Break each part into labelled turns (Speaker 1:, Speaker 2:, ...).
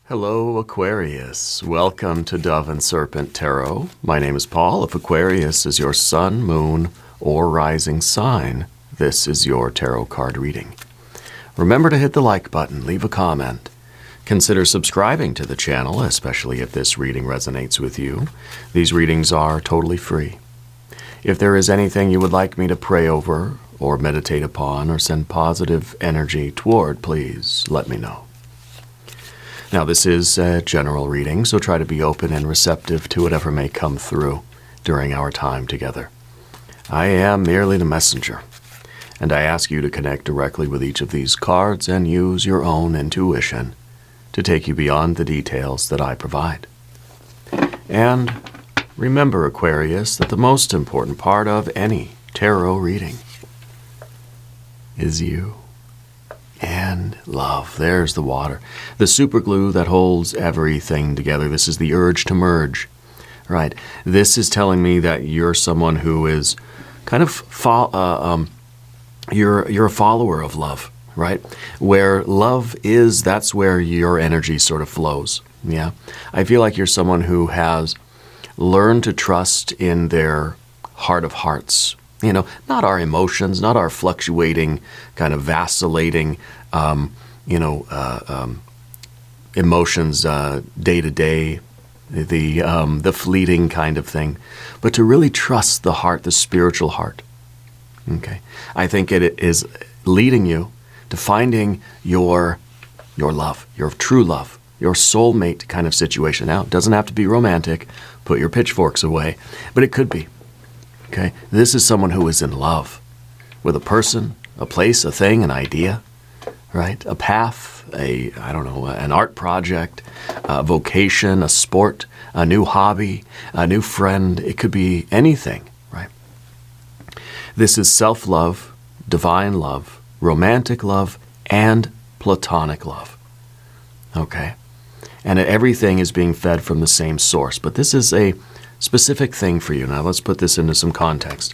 Speaker 1: Hello, Aquarius. Welcome to Dove and Serpent Tarot. My name is Paul. If Aquarius is your sun, moon, or rising sign, this is your tarot card reading. Remember to hit the like button, leave a comment. Consider subscribing to the channel, especially if this reading resonates with you. These readings are totally free. If there is anything you would like me to pray over, or meditate upon, or send positive energy toward, please let me know. Now, this is a general reading, so try to be open and receptive to whatever may come through during our time together. I am merely the messenger, and I ask you to connect directly with each of these cards and use your own intuition to take you beyond the details that I provide. And remember, Aquarius, that the most important part of any tarot reading is you. And love. There's the water. The super glue that holds everything together. This is the urge to merge. Right. This is telling me that you're someone who is kind of you're a follower of love, right? Where love is, that's where your energy sort of flows. Yeah. I feel like you're someone who has learned to trust in their heart of hearts. You know, not our emotions, not our fluctuating, kind of vacillating, emotions day to day, the fleeting kind of thing, but to really trust the heart, the spiritual heart. Okay, I think it is leading you to finding your love, your true love, your soulmate kind of situation. Now, it doesn't have to be romantic. Put your pitchforks away, but it could be. Okay, this is someone who is in love with a person, a place, a thing, an idea, right? A path, an art project, a vocation, a sport, a new hobby, a new friend. It could be anything, right? This is self-love, divine love, romantic love, and platonic love. Okay, and everything is being fed from the same source, but this is a specific thing for you. Now let's put this into some context.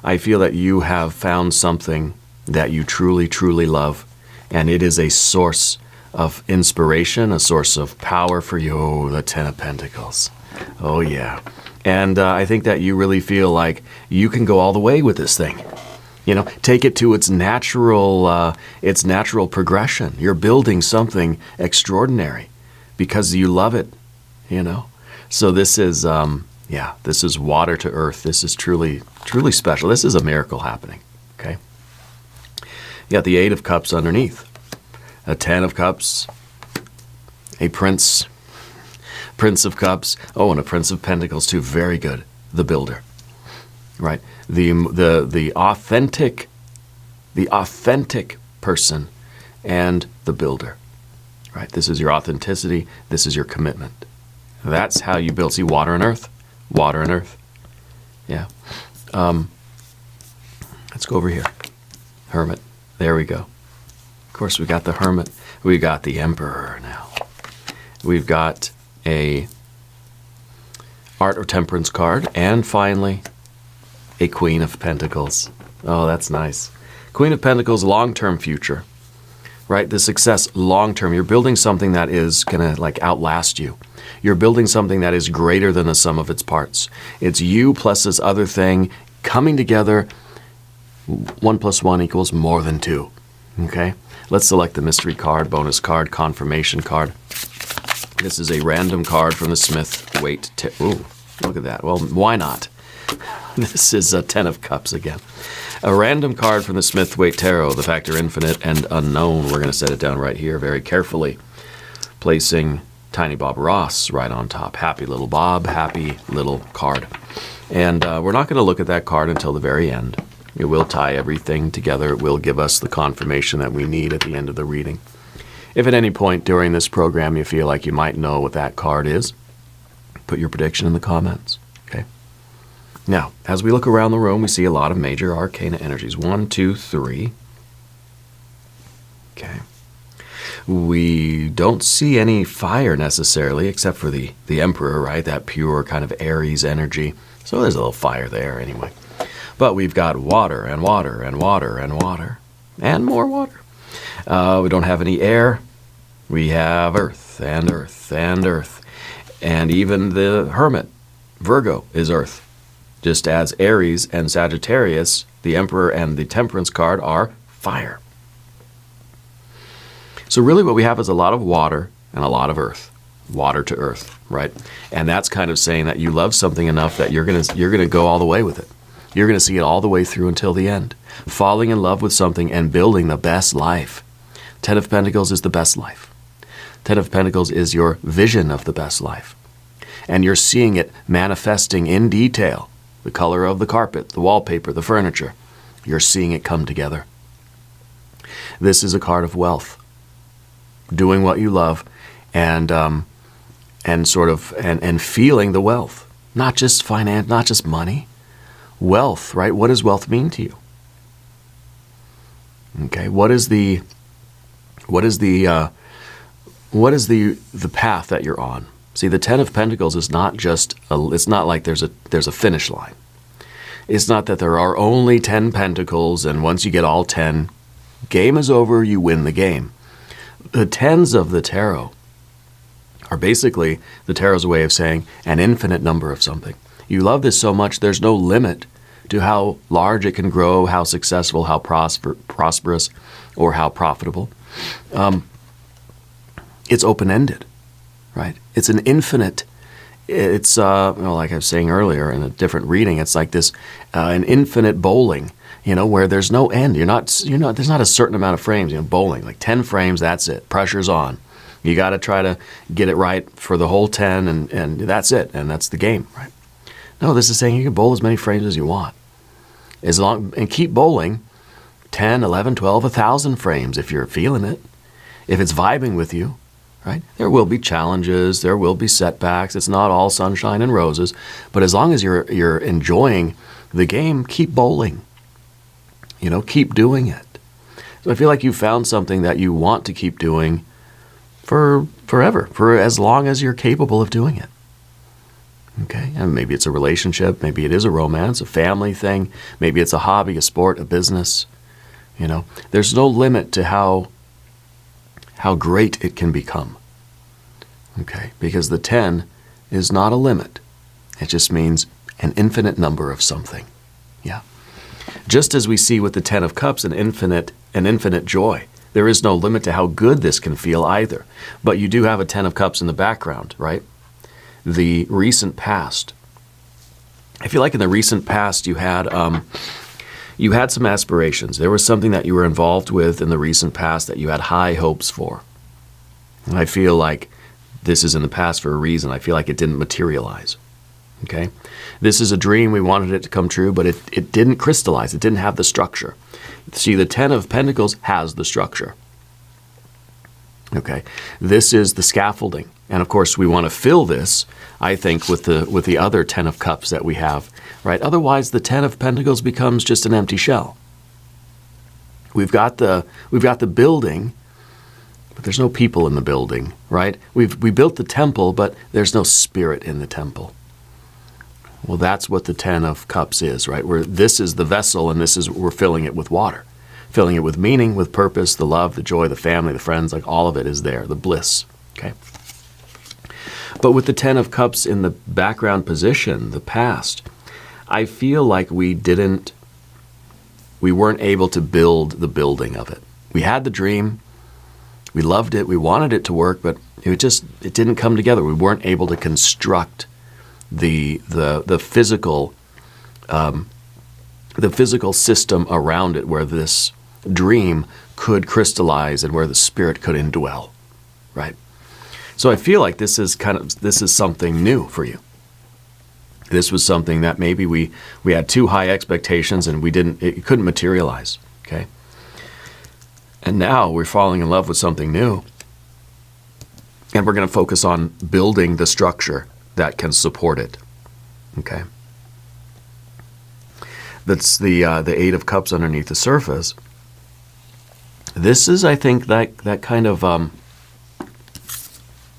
Speaker 1: I feel that you have found something that you truly, truly love, and it is a source of inspiration, a source of power for you. Oh, the Ten of Pentacles. Oh, yeah. And I think that you really feel like you can go all the way with this thing. You know, take it to its natural progression. You're building something extraordinary because you love it, you know. So this is... this is water to earth. This is truly, truly special. This is a miracle happening, okay? You got the Eight of Cups underneath, a Ten of Cups, a Prince of Cups, and a Prince of Pentacles too. Very good. The Builder, right? The authentic person and the Builder, right? This is your authenticity. This is your commitment. That's how you build. See, water and earth. Water and earth. Yeah. Let's go over here. Hermit. There we go. Of course, we got the Hermit. We got the Emperor now. We've got a Art or Temperance card. And finally, a Queen of Pentacles. Oh, that's nice. Queen of Pentacles, long-term future. Right? The success long-term. You're building something that is going to outlast you. You're building something that is greater than the sum of its parts. It's you plus this other thing coming together. 1 + 1 = more than 2. Okay? Let's select the mystery card, bonus card, confirmation card. This is a random card from the Smith Waite. Ooh, look at that. Well, why not? This is a Ten of Cups again. A random card from the Smith Waite Tarot, the factor infinite and unknown. We're going to set it down right here very carefully, placing Tiny Bob Ross right on top. Happy little Bob, happy little card. And we're not going to look at that card until the very end. It will tie everything together. It will give us the confirmation that we need at the end of the reading. If at any point during this program you feel like you might know what that card is, put your prediction in the comments. Okay. Now, as we look around the room, we see a lot of major arcana energies. 1, 2, 3. Okay. We don't see any fire necessarily, except for the Emperor, right? That pure kind of Aries energy. So there's a little fire there anyway. But we've got water and water and water and water and more water. We don't have any air. We have earth. and earth and earth. And even the hermit, Virgo, is earth. Just as Aries and Sagittarius, the Emperor and the Temperance card, are fire. So really what we have is a lot of water and a lot of earth. Water to earth, right? And that's kind of saying that you love something enough that you're gonna go all the way with it. You're gonna see it all the way through until the end. Falling in love with something and building the best life. Ten of Pentacles is the best life. Ten of Pentacles is your vision of the best life. And you're seeing it manifesting in detail. The color of the carpet, the wallpaper, the furniture. You're seeing it come together. This is a card of wealth. Doing what you love and feeling the wealth. Not just finance, not just money. Wealth, right? What does wealth mean to you? Okay, what is the path that you're on? See, the Ten of Pentacles is not just it's not like there's a finish line. It's not that there are only 10 pentacles and once you get all 10, game is over, you win the game. The tens of the tarot are basically, the tarot's a way of saying an infinite number of something. You love this so much, there's no limit to how large it can grow, how successful, how prosperous, or how profitable. It's open-ended, right? It's an infinite, it's, like I was saying earlier in a different reading, it's like this, an infinite bowling, where there's no end. There's not a certain amount of frames, bowling, like 10 frames, that's it, pressure's on. You got to try to get it right for the whole 10 and that's it, and that's the game, right? No, this is saying you can bowl as many frames as you want. And keep bowling 10, 11, 12, 1,000 frames if you're feeling it. If it's vibing with you, right? There will be challenges, there will be setbacks. It's not all sunshine and roses, but as long as you're enjoying the game, keep bowling. Keep doing it. So I feel like you found something that you want to keep doing for forever, for as long as you're capable of doing it. Okay, and maybe it's a relationship, maybe it is a romance, a family thing, maybe it's a hobby, a sport, a business. There's no limit to how great it can become. Okay, because the 10 is not a limit. It just means an infinite number of something. Yeah. Just as we see with the 10 of Cups, an infinite joy. There is no limit to how good this can feel either. But you do have a 10 of Cups in the background, right? The recent past. I feel like in the recent past you had some aspirations. There was something that you were involved with in the recent past that you had high hopes for. And I feel like this is in the past for a reason. I feel like it didn't materialize. Okay? This is a dream. We wanted it to come true, but it didn't crystallize. It didn't have the structure. See, the 10 of Pentacles has the structure. Okay? This is the scaffolding. And of course, we want to fill this, I think, with the other 10 of Cups that we have, right? Otherwise, the 10 of Pentacles becomes just an empty shell. We've got the building, but there's no people in the building, right? We built the temple, but there's no spirit in the temple. Well, that's what the 10 of Cups is, right? This is the vessel, and we're filling it with water. Filling it with meaning, with purpose, the love, the joy, the family, the friends, like all of it is there, the bliss, okay? But with the 10 of Cups in the background position, the past, I feel like we weren't able to build the building of it. We had the dream, we loved it, we wanted it to work, but it didn't come together. We weren't able to construct the physical system around it where this dream could crystallize and where the spirit could indwell, right? So I feel like this is something new for you. This was something that maybe we had too high expectations and it couldn't materialize, okay? And now we're falling in love with something new. And we're going to focus on building the structure that can support it, okay? That's the 8 of Cups underneath the surface. This is, I think, that kind of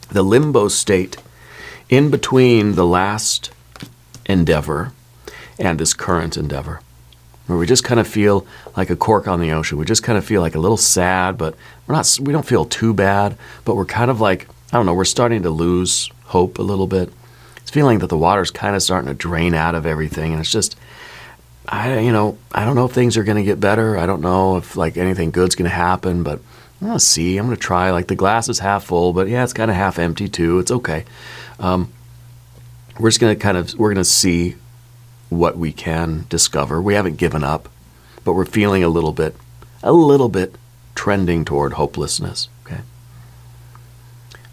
Speaker 1: the limbo state in between the last endeavor and this current endeavor, where we just kind of feel like a cork on the ocean. We just kind of feel like a little sad, but we don't feel too bad, but we're kind of like I don't know, we're starting to lose hope a little bit. It's feeling that the water's kind of starting to drain out of everything, and it's just, I don't know if things are going to get better. I don't know if like anything good's going to happen, but I'm going to see. I'm going to try. Like the glass is half full, but yeah, it's kind of half empty too. It's okay. We're just going to we're going to see what we can discover. We haven't given up, but we're feeling a little bit trending toward hopelessness. Okay.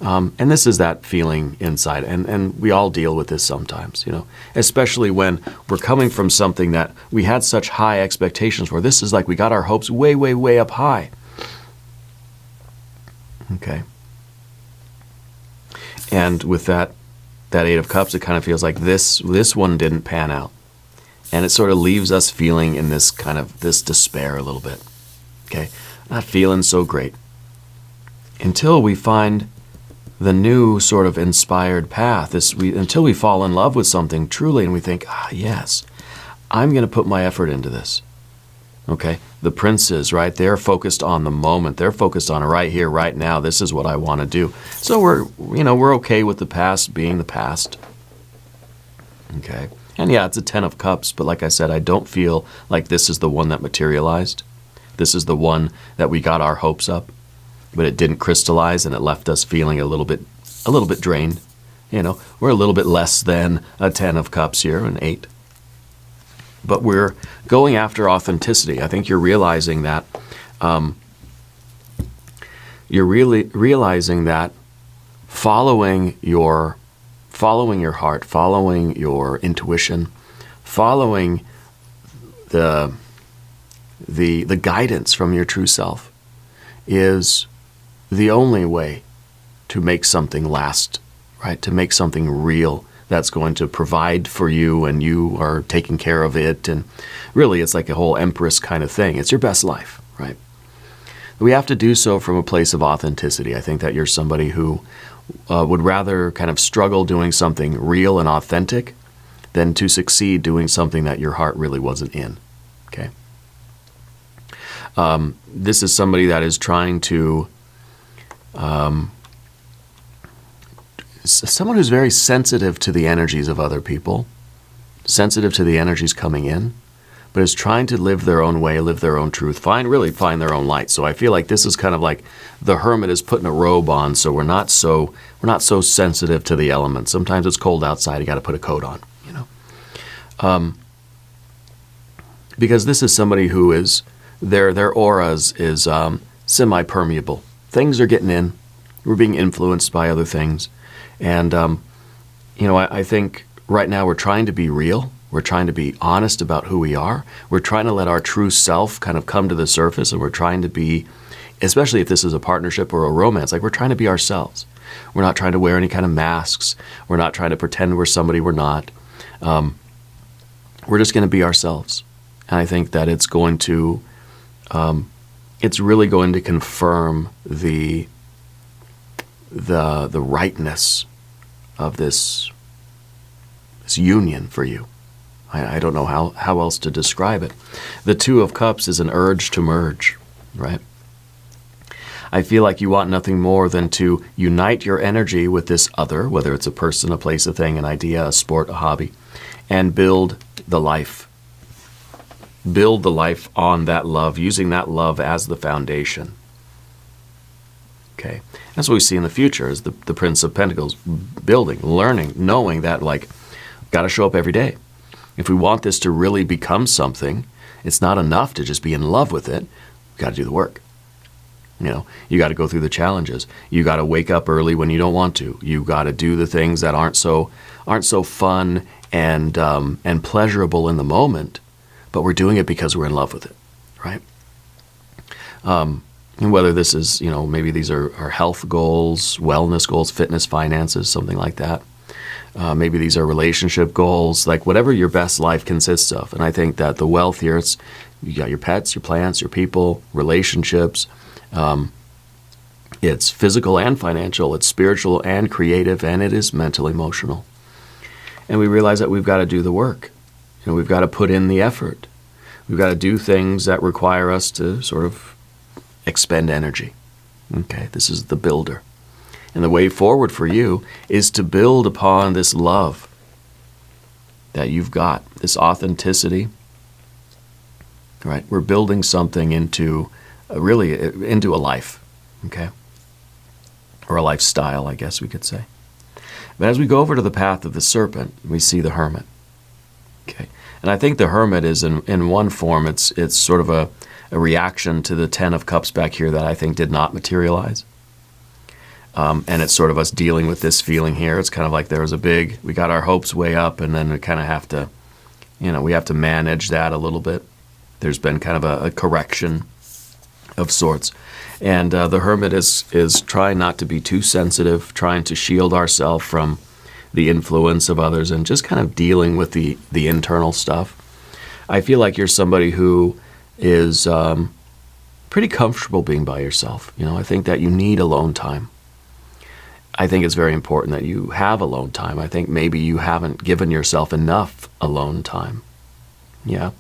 Speaker 1: And this is that feeling inside, and we all deal with this sometimes, especially when we're coming from something that we had such high expectations for. This is like we got our hopes way, way, way up high. Okay. And with that Eight of Cups, it kind of feels like this one didn't pan out. And it sort of leaves us feeling in this despair a little bit. Okay. Not feeling so great. Until we find the new sort of inspired path, until we fall in love with something truly and we think, yes, I'm going to put my effort into this. Okay? The princes, right? They're focused on the moment. They're focused on right here, right now. This is what I want to do. So we're okay with the past being the past. Okay? And yeah, it's a 10 of Cups, but like I said, I don't feel like this is the one that materialized. This is the one that we got our hopes up, but it didn't crystallize, and it left us feeling a little bit drained. We're a little bit less than a 10 of Cups here, an 8. But we're going after authenticity. I think you're realizing that. You're really realizing that following your heart, following your intuition, following the guidance from your true self is the only way to make something last, right? To make something real that's going to provide for you and you are taking care of it. And really, it's like a whole empress kind of thing. It's your best life, right? We have to do so from a place of authenticity. I think that you're somebody who would rather kind of struggle doing something real and authentic than to succeed doing something that your heart really wasn't in, okay? This is somebody that is trying to, someone who's very sensitive to the energies of other people, sensitive to the energies coming in, but is trying to live their own way, live their own truth, find their own light. So I feel like this is kind of like the hermit is putting a robe on, so we're not so sensitive to the elements. Sometimes it's cold outside, you got to put a coat on, because this is somebody who is their auras is semi-permeable. Things are getting in. We're being influenced by other things. And, I think right now we're trying to be real. We're trying to be honest about who we are. We're trying to let our true self kind of come to the surface, and we're trying to be, especially if this is a partnership or a romance, like we're trying to be ourselves. We're not trying to wear any kind of masks. We're not trying to pretend we're somebody we're not. We're just going to be ourselves. And I think that it's going to, it's really going to confirm the rightness of this union for you. I don't know how else to describe it. The Two of Cups is an urge to merge, right? I feel like you want nothing more than to unite your energy with this other, whether it's a person, a place, a thing, an idea, a sport, a hobby, and build the life. Build the life on that love, using that love as the foundation. Okay, that's what we see in the future is the Prince of Pentacles building, learning, knowing that got to show up every day. If we want this to really become something, it's not enough to just be in love with it. We've got to do the work. You got to go through the challenges. You got to wake up early when you don't want to. You got to do the things that aren't so fun and pleasurable in the moment, but we're doing it because we're in love with it, right? And whether this is, maybe these are health goals, wellness goals, fitness, finances, something like that. Maybe these are relationship goals, like whatever your best life consists of. And I think that the wealth here, you got your pets, your plants, your people, relationships. It's physical and financial. It's spiritual and creative, and it is mental, emotional. And we realize that we've got to do the work. We've got to put in the effort. We've got to do things that require us to sort of expend energy. Okay, this is the builder. And the way forward for you is to build upon this love that you've got, this authenticity, right? We're building something into into a life, okay? Or a lifestyle, I guess we could say. But as we go over to the path of the serpent, we see the hermit, okay? And I think the hermit is, in one form, it's sort of a reaction to the Ten of Cups back here that I think did not materialize. And it's sort of us dealing with this feeling here. It's kind of like there was we got our hopes way up, and then we kind of have to, we have to manage that a little bit. There's been kind of a correction of sorts. And the hermit is trying not to be too sensitive, trying to shield ourselves from the influence of others, and just kind of dealing with the internal stuff. I feel like you're somebody who is pretty comfortable being by yourself. I think that you need alone time. I think it's very important that you have alone time. I think maybe you haven't given yourself enough alone time. Yeah.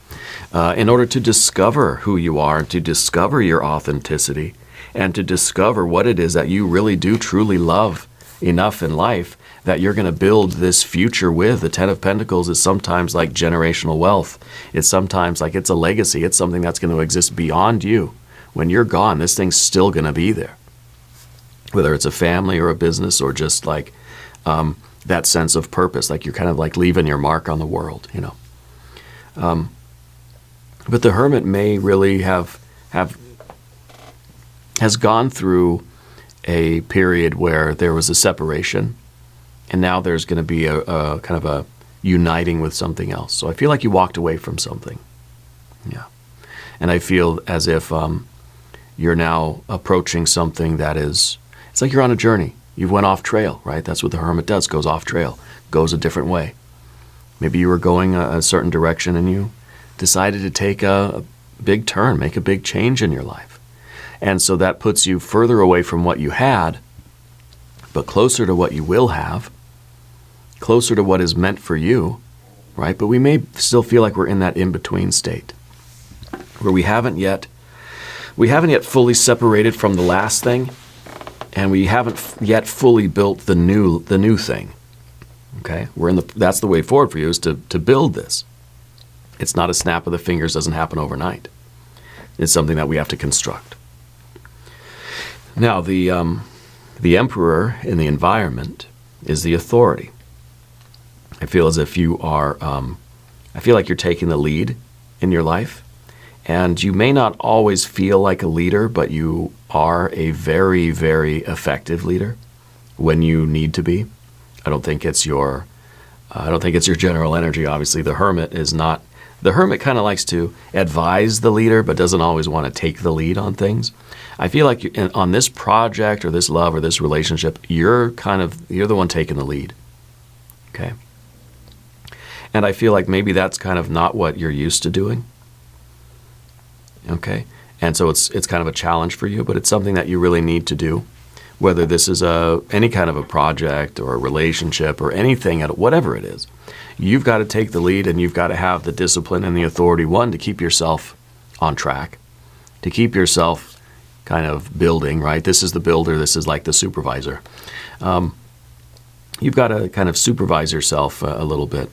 Speaker 1: In order to discover who you are, to discover your authenticity, and to discover what it is that you really do truly love enough in life that you're going to build this future with. The Ten of Pentacles is sometimes like generational wealth. It's sometimes like it's a legacy. It's something that's going to exist beyond you. When you're gone, this thing's still going to be there. Whether it's a family or a business or just like that sense of purpose, like you're kind of like leaving your mark on the world, But the hermit may really has gone through a period where there was a separation, and now there's going to be a kind of a uniting with something else. So I feel like you walked away from something. Yeah. And I feel as if you're now approaching something that is, it's like you're on a journey. You've went off trail, right? That's what the hermit does, goes off trail, goes a different way. Maybe you were going a certain direction and you decided to take a big turn, make a big change in your life. And so that puts you further away from what you had, but closer to what you will have, closer to what is meant for you, right? But we may still feel like we're in that in-between state where we haven't yet fully separated from the last thing, and we haven't yet fully built the new thing. Okay? That's the way forward for you, is to build this. It's not a snap of the fingers, doesn't happen overnight. It's something that we have to construct. Now, the emperor in the environment is the authority. I feel as if you are, I feel like you're taking the lead in your life. And you may not always feel like a leader, but you are a very, very effective leader when you need to be. I don't think it's your general energy. Obviously, the hermit is not. The hermit kind of likes to advise the leader, but doesn't always want to take the lead on things. I feel like on this project or this love or this relationship, you're the one taking the lead. Okay. And I feel like maybe that's kind of not what you're used to doing. Okay. And so it's kind of a challenge for you, but it's something that you really need to do. Whether this is any kind of a project or a relationship or anything, whatever it is, you've got to take the lead, and you've got to have the discipline and the authority, one, to keep yourself on track, to keep yourself kind of building, right? This is the builder. This is like the supervisor. You've got to kind of supervise yourself a little bit.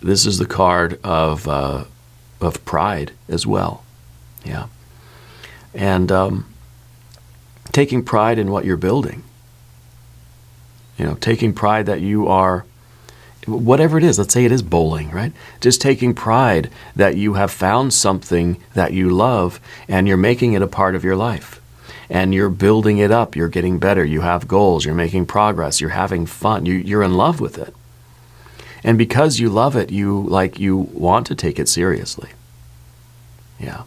Speaker 1: This is the card of pride as well. Yeah. And taking pride in what you're building. Taking pride that you are, whatever it is, let's say it is bowling, right? Just taking pride that you have found something that you love and you're making it a part of your life. And you're building it up, you're getting better, you have goals, you're making progress, you're having fun, you're in love with it. And because you love it, you want to take it seriously. Yeah.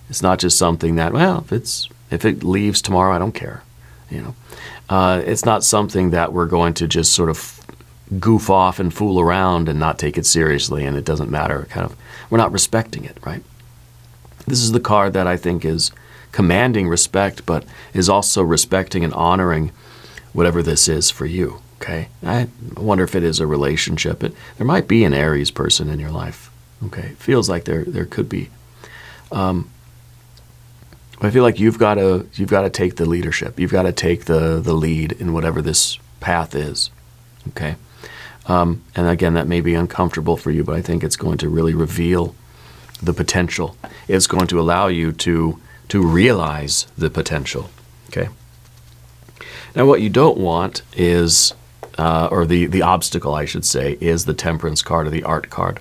Speaker 1: It's not just something that, well, if it leaves tomorrow, I don't care. It's not something that we're going to just sort of goof off and fool around and not take it seriously, and it doesn't matter. We're not respecting it, right? This is the card that I think is commanding respect, but is also respecting and honoring whatever this is for you. Okay, I wonder if it is a relationship. There might be an Aries person in your life. Okay, feels like there could be. I feel like you've got to take the leadership. You've got to take the lead in whatever this path is. Okay. And again, that may be uncomfortable for you, but I think it's going to really reveal the potential. It's going to allow you to realize the potential. Okay. Now, what you don't want is, or the obstacle, I should say, is the Temperance card or the Art card.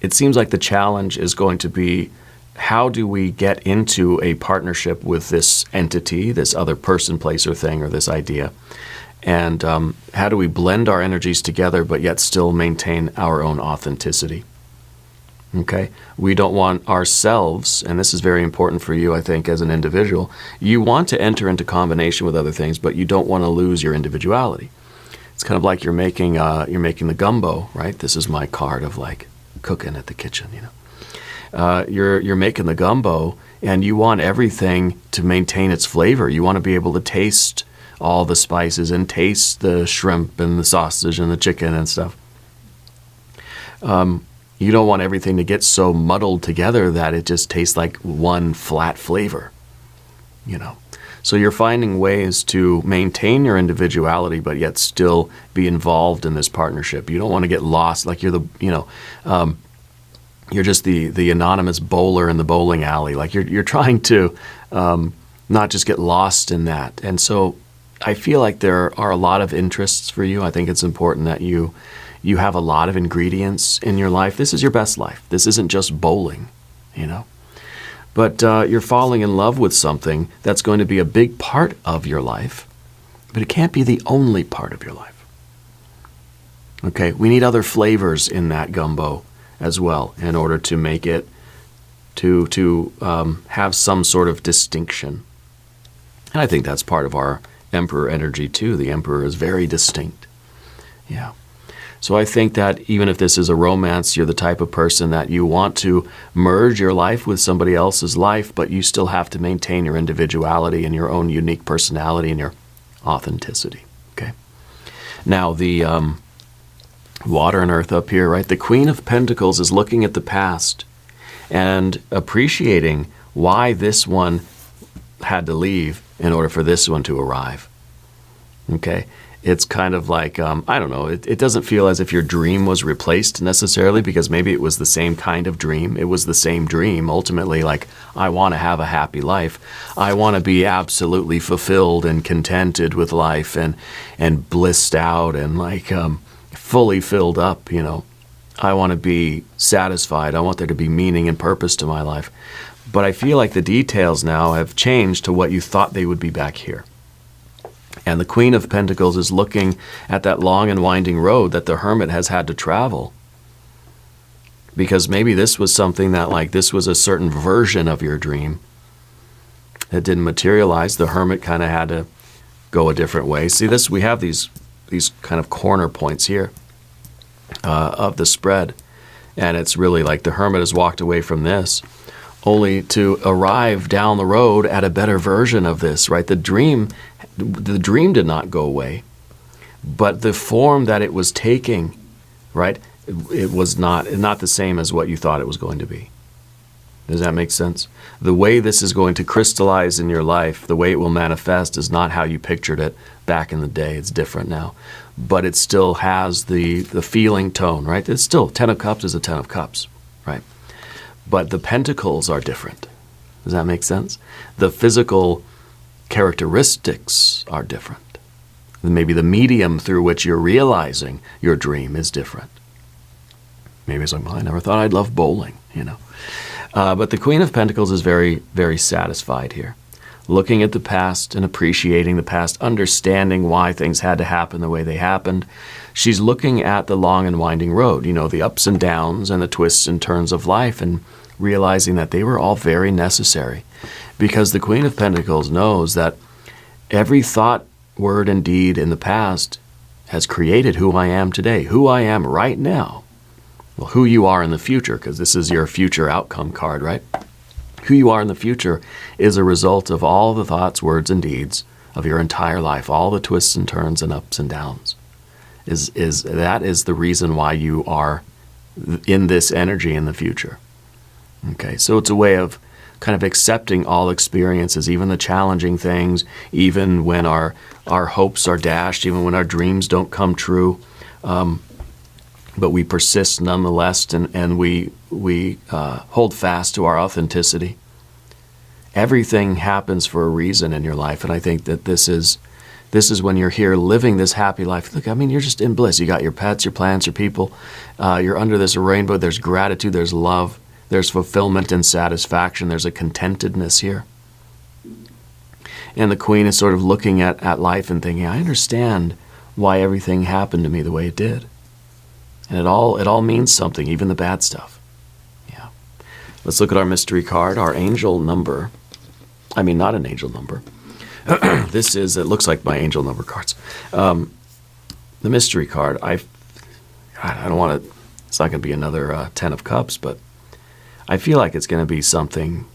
Speaker 1: It seems like the challenge is going to be, how do we get into a partnership with this entity, this other person, place, or thing, or this idea? And how do we blend our energies together but yet still maintain our own authenticity? Okay? We don't want ourselves, and this is very important for you, I think, as an individual, you want to enter into combination with other things, but you don't want to lose your individuality. It's kind of like you're making the gumbo, right? This is my card of like cooking at the kitchen, you know. You're making the gumbo, and you want everything to maintain its flavor. You want to be able to taste all the spices and taste the shrimp and the sausage and the chicken and stuff. You don't want everything to get so muddled together that it just tastes like one flat flavor, you know. So you're finding ways to maintain your individuality, but yet still be involved in this partnership. You don't want to get lost, like you're you're just the anonymous bowler in the bowling alley. Like you're trying to not just get lost in that. And so I feel like there are a lot of interests for you. I think it's important that you have a lot of ingredients in your life. This is your best life. This isn't just bowling, you know. But you're falling in love with something that's going to be a big part of your life, but it can't be the only part of your life. Okay, we need other flavors in that gumbo as well in order to make it to have some sort of distinction. And I think that's part of our Emperor energy too. The Emperor is very distinct. Yeah. So I think that even if this is a romance, you're the type of person that you want to merge your life with somebody else's life, but you still have to maintain your individuality and your own unique personality and your authenticity. Okay. Now the water and earth up here, right? The Queen of Pentacles is looking at the past and appreciating why this one had to leave in order for this one to arrive. Okay. It's kind of like, I don't know, it doesn't feel as if your dream was replaced necessarily, because maybe it was the same kind of dream. It was the same dream, ultimately, like, I want to have a happy life. I want to be absolutely fulfilled and contented with life and blissed out and like fully filled up, you know. I want to be satisfied. I want there to be meaning and purpose to my life. But I feel like the details now have changed to what you thought they would be back here. And the Queen of Pentacles is looking at that long and winding road that the Hermit has had to travel. Because maybe this was something that, like, this was a certain version of your dream that didn't materialize. The Hermit kind of had to go a different way. See this, we have these kind of corner points here of the spread. And it's really like the Hermit has walked away from this only to arrive down the road at a better version of this, right? The dream did not go away, but the form that it was taking, right, it was not the same as what you thought it was going to be. Does that make sense? The way this is going to crystallize in your life, the way it will manifest, is not how you pictured it back in the day. It's different now. But it still has the feeling tone, right? It's still, 10 of Cups is a 10 of Cups, right? But the pentacles are different. Does that make sense? The physical characteristics are different. Maybe the medium through which you're realizing your dream is different. Maybe it's like, well, I never thought I'd love bowling, you know. But the Queen of Pentacles is very, very satisfied here. Looking at the past and appreciating the past, understanding why things had to happen the way they happened. She's looking at the long and winding road, you know, the ups and downs and the twists and turns of life, and realizing that they were all very necessary. Because the Queen of Pentacles knows that every thought, word, and deed in the past has created who I am today, who I am right now. Well, who you are in the future, because this is your future outcome card, right? Who you are in the future is a result of all the thoughts, words, and deeds of your entire life, all the twists and turns and ups and downs. That is the reason why you are in this energy in the future. Okay, so it's a way of kind of accepting all experiences, even the challenging things, even when our hopes are dashed, even when our dreams don't come true. But we persist nonetheless, and we hold fast to our authenticity. Everything happens for a reason in your life, and I think that this is when you're here living this happy life. Look, I mean, you're just in bliss. You got your pets, your plants, your people. You're under this rainbow. There's gratitude. There's love. There's fulfillment and satisfaction. There's a contentedness here. And the Queen is sort of looking at life and thinking, I understand why everything happened to me the way it did. And it all means something, even the bad stuff. Yeah. Let's look at our mystery card, our angel number. I mean, not an angel number. It looks like my angel number cards. The mystery card, I don't want to, it's not going to be another 10 of Cups, but I feel like it's going to be something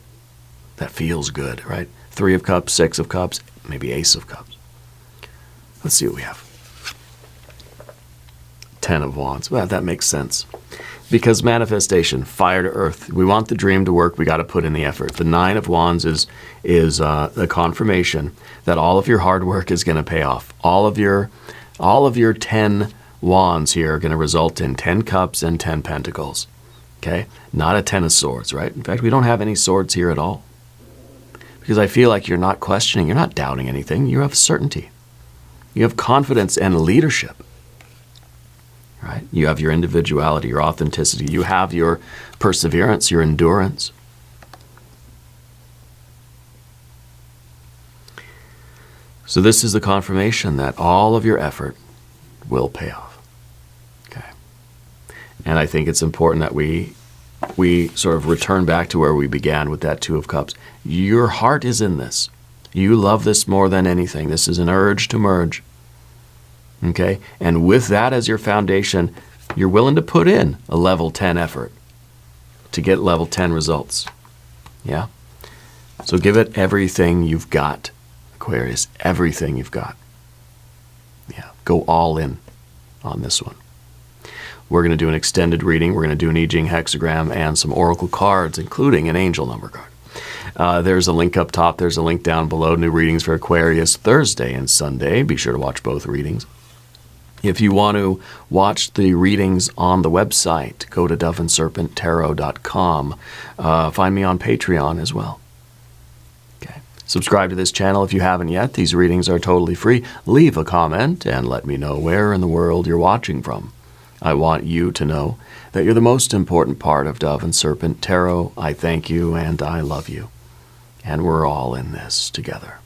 Speaker 1: that feels good, right? 3 of Cups, 6 of Cups, maybe Ace of Cups. Let's see what we have. 10 of Wands. Well, that makes sense. Because manifestation, fire to earth. We want the dream to work, we got to put in the effort. The 9 of Wands is the confirmation that all of your hard work is going to pay off. All of your 10 Wands here are going to result in 10 Cups and 10 Pentacles. Okay? Not a 10 of Swords, right? In fact, we don't have any swords here at all. Because I feel like you're not questioning, you're not doubting anything. You have certainty. You have confidence and leadership. Right? You have your individuality, your authenticity. You have your perseverance, your endurance. So this is the confirmation that all of your effort will pay off. Okay. And I think it's important that we sort of return back to where we began with that 2 of Cups. Your heart is in this. You love this more than anything. This is an urge to merge. Okay? And with that as your foundation, you're willing to put in a level 10 effort to get level 10 results. Yeah? So give it everything you've got, Aquarius. Everything you've got. Yeah. Go all in on this one. We're going to do an extended reading. We're going to do an I Ching hexagram and some oracle cards, including an angel number card. There's a link up top. There's a link down below. New readings for Aquarius Thursday and Sunday. Be sure to watch both readings. If you want to watch the readings on the website, go to doveandserpenttarot.com. Find me on Patreon as well. Okay. Subscribe to this channel if you haven't yet. These readings are totally free. Leave a comment and let me know where in the world you're watching from. I want you to know that you're the most important part of Dove and Serpent Tarot. I thank you and I love you. And we're all in this together.